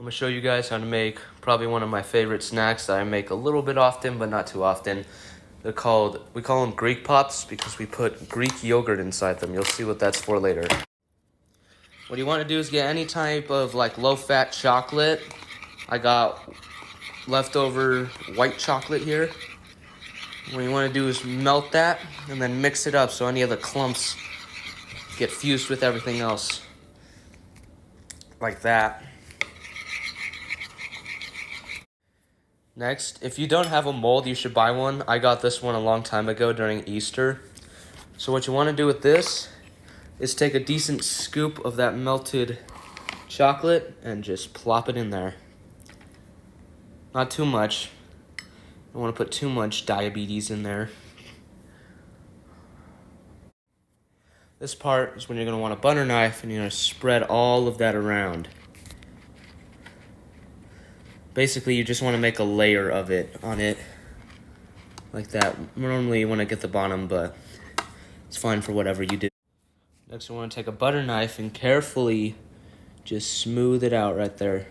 I'm gonna show you guys how to make probably one of my favorite snacks that I make a little bit often, but not too often. We call them Greek pops because we put Greek yogurt inside them. You'll see what that's for later. What you want to do is get any type of like low-fat chocolate. I got leftover white chocolate here. What you want to do is melt that and then mix it up so any of the clumps get fused with everything else. Like that. Next, if you don't have a mold, you should buy one. I got this one a long time ago during Easter. So what you want to do with this is take a decent scoop of that melted chocolate and just plop it in there. Not too much. Don't want to put too much diabetes in there. This part is when you're going to want a butter knife and you're going to spread all of that around. Basically, you just want to make a layer of it on it, like that. Normally you want to get the bottom, but it's fine for whatever you do. Next, you want to take a butter knife and carefully just smooth it out right there.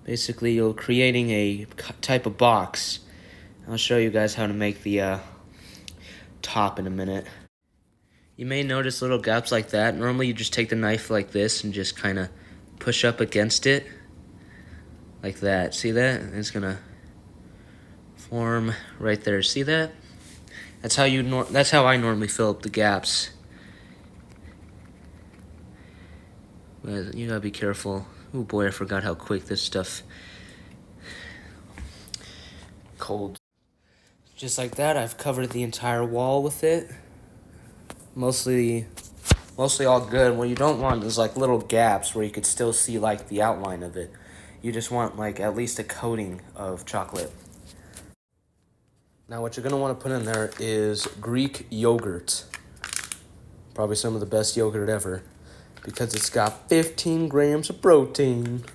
Basically, you're creating a type of box. I'll show you guys how to make the top in a minute. You may notice little gaps like that. Normally, you just take the knife like this and just kind of push up against it. Like that. See that? It's going to form right there. See that? That's how I normally fill up the gaps. But you gotta be careful. Oh boy, I forgot how quick this stuff cold. Just like that, I've covered the entire wall with it. Mostly all good. What you don't want is like little gaps where you could still see like the outline of it. You just want like at least a coating of chocolate. Now what you're gonna want to put in there is Greek yogurt. Probably some of the best yogurt ever, because it's got 15 grams of protein.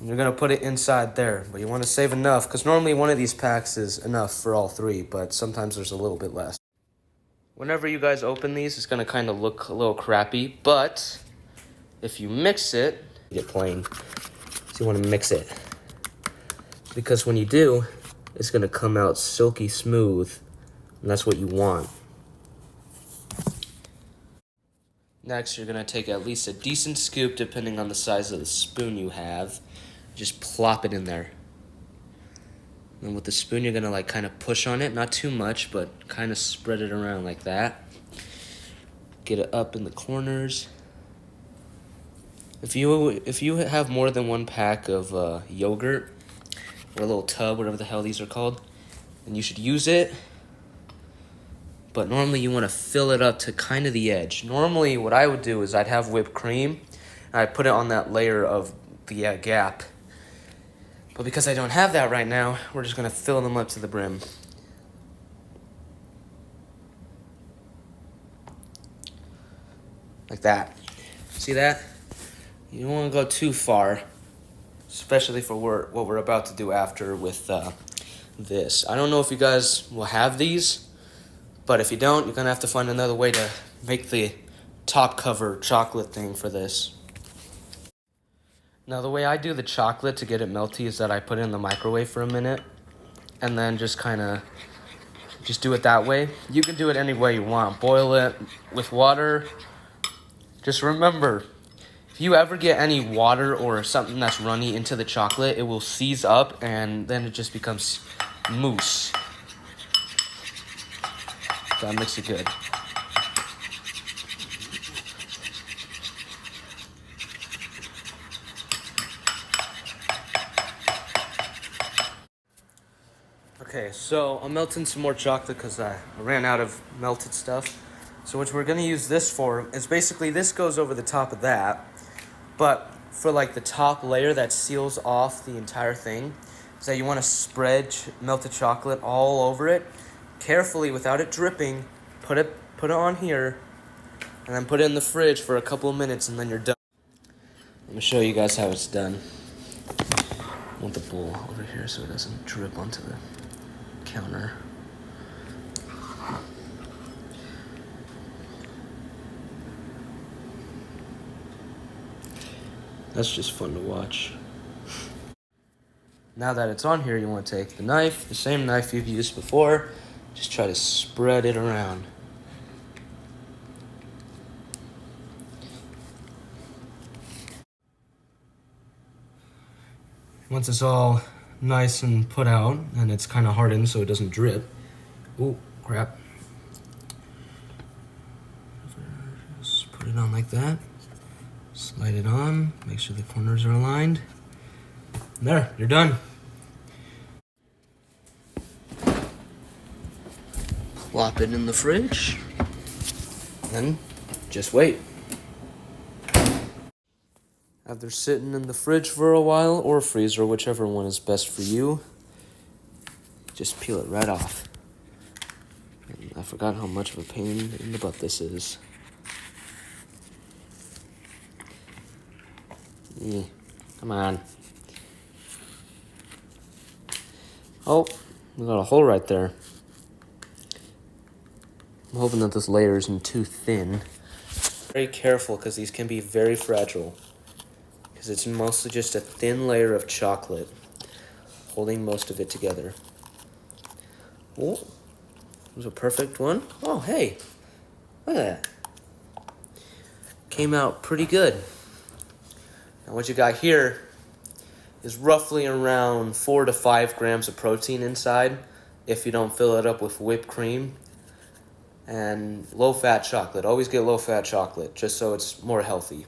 And you're gonna put it inside there, but you want to save enough, because normally one of these packs is enough for all three, but sometimes there's a little bit less. Whenever you guys open these, it's gonna kind of look a little crappy, but if you mix it, you get plain. So you want to mix it, because when you do, it's gonna come out silky smooth, and that's what you want. Next, you're gonna take at least a decent scoop, depending on the size of the spoon you have. Just plop it in there. And with the spoon, you're gonna like kind of push on it, not too much, but kind of spread it around like that. Get it up in the corners. If you have more than one pack of yogurt, or a little tub, whatever the hell these are called, then you should use it. But normally you want to fill it up to kind of the edge. Normally what I would do is I'd have whipped cream, and I'd put it on that layer of the gap. But because I don't have that right now, we're just going to fill them up to the brim. Like that. See that? You don't want to go too far, especially for what we're about to do after with this. I don't know if you guys will have these, but if you don't, you're going to have to find another way to make the top cover chocolate thing for this. Now, the way I do the chocolate to get it melty is that I put it in the microwave for a minute and then just do it that way. You can do it any way you want. Boil it with water. Just remember, if you ever get any water or something that's runny into the chocolate, it will seize up and then it just becomes mousse. That makes it good. Okay, so I'm melting some more chocolate because I ran out of melted stuff. So what we're going to use this for is basically this goes over the top of that. But for like the top layer that seals off the entire thing, is that you want to spread melted chocolate all over it. Carefully, without it dripping, put it on here, and then put it in the fridge for a couple of minutes, and then you're done. Let me show you guys how it's done. I want the bowl over here so it doesn't drip onto the counter. That's just fun to watch. Now that it's on here, you want to take the knife, the same knife you've used before, just try to spread it around. Once it's all nice and put out, and it's kind of hardened so it doesn't drip. Oh, crap. Just put it on like that. Slide it on, make sure the corners are aligned. There, you're done. Plop it in the fridge, and just wait. After sitting in the fridge for a while, or freezer, whichever one is best for you, just peel it right off. And I forgot how much of a pain in the butt this is. Come on. Oh, we got a hole right there. I'm hoping that this layer isn't too thin. Very careful because these can be very fragile. Because it's mostly just a thin layer of chocolate holding most of it together. Oh, it was a perfect one. Oh, hey, look at that. Came out pretty good. Now what you got here is roughly around 4 to 5 grams of protein inside if you don't fill it up with whipped cream. And low-fat chocolate. Always get low-fat chocolate, just so it's more healthy.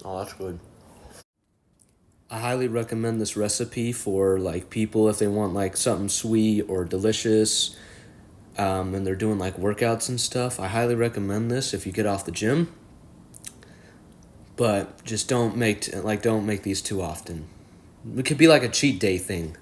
Oh, that's good. I highly recommend this recipe for like people if they want like something sweet or delicious, and they're doing like workouts and stuff. I highly recommend this if you get off the gym. But just don't make these too often. It could be like a cheat day thing.